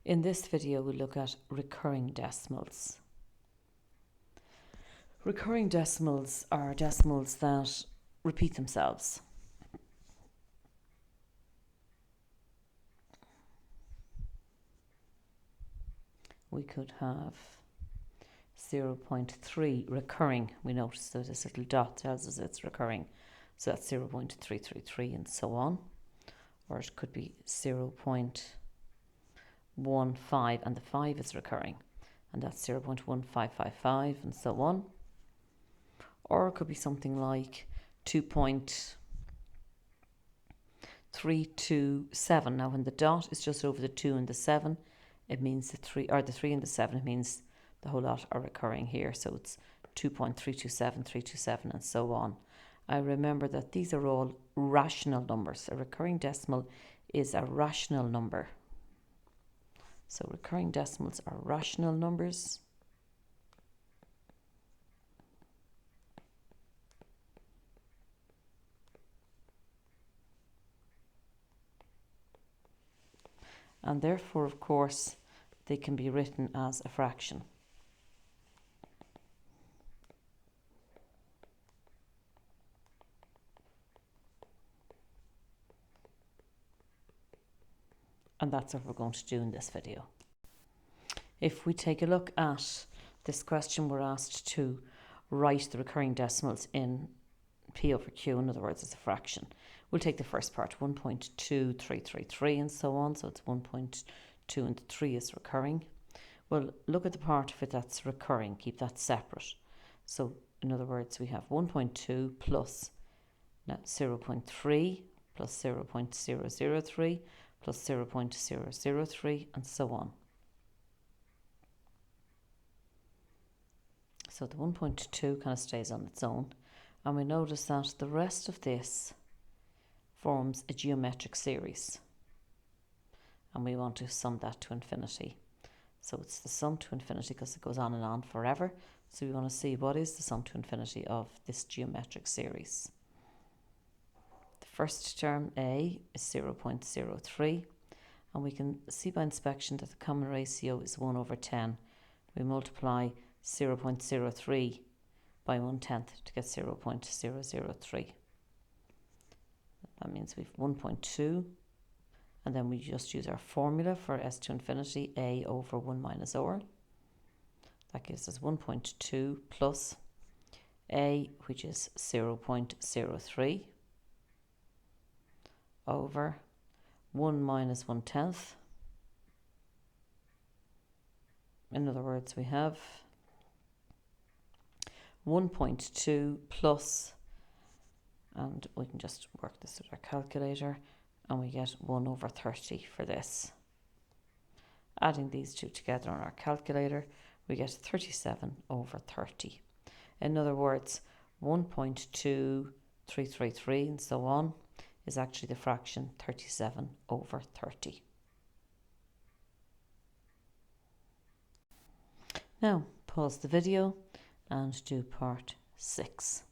In this video, we'll look at recurring decimals. Recurring decimals are decimals that repeat themselves. We could have 0.3 recurring. We notice that this little dot tells us it's recurring. So that's 0.333 and so on. Or it could be 0.15 and the 5 is recurring. And that's 0.1555 and so on. Or it could be something like 2.327. Now when the dot is just over the 2 and the 7, it means the 3 and the 7, it means the whole lot are recurring here. So it's 2.327, 327 and so on. I remember that these are all rational numbers. A recurring decimal is a rational number. So recurring decimals are rational numbers. And therefore, of course, they can be written as a fraction. And that's what we're going to do in this video. If we take a look at this question, we're asked to write the recurring decimals in P over Q, in other words, as a fraction. We'll take the first part, 1.2333 and so on, so it's 1.2 and 3 is recurring. Well, look at the part of it that's recurring, keep that separate. So, in other words, we have 1.2 plus now 0.3 plus 0.003 plus 0.003 and so on. So the 1.2 kind of stays on its own, and we notice that the rest of this forms a geometric series, and we want to sum that to infinity. So it's the sum to infinity because it goes on and on forever. So we want to see what is the sum to infinity of this geometric series. The first term, A, is 0.03, and we can see by inspection that the common ratio is 1 over 10. We multiply 0.03 by 1/10 to get 0.003. That means we've 1.2, and then we just use our formula for s to infinity, a over 1 minus r. That gives us 1.2 plus a, which is 0.03, over 1 minus 1/10. In other words, we have 1.2 plus, and we can just work this with our calculator, and we get 1 over 30 for this. Adding these two together on our calculator, we get 37 over 30. In other words, 1.2333 and so on is actually the fraction 37 over 30. Now, pause the video and do part 6.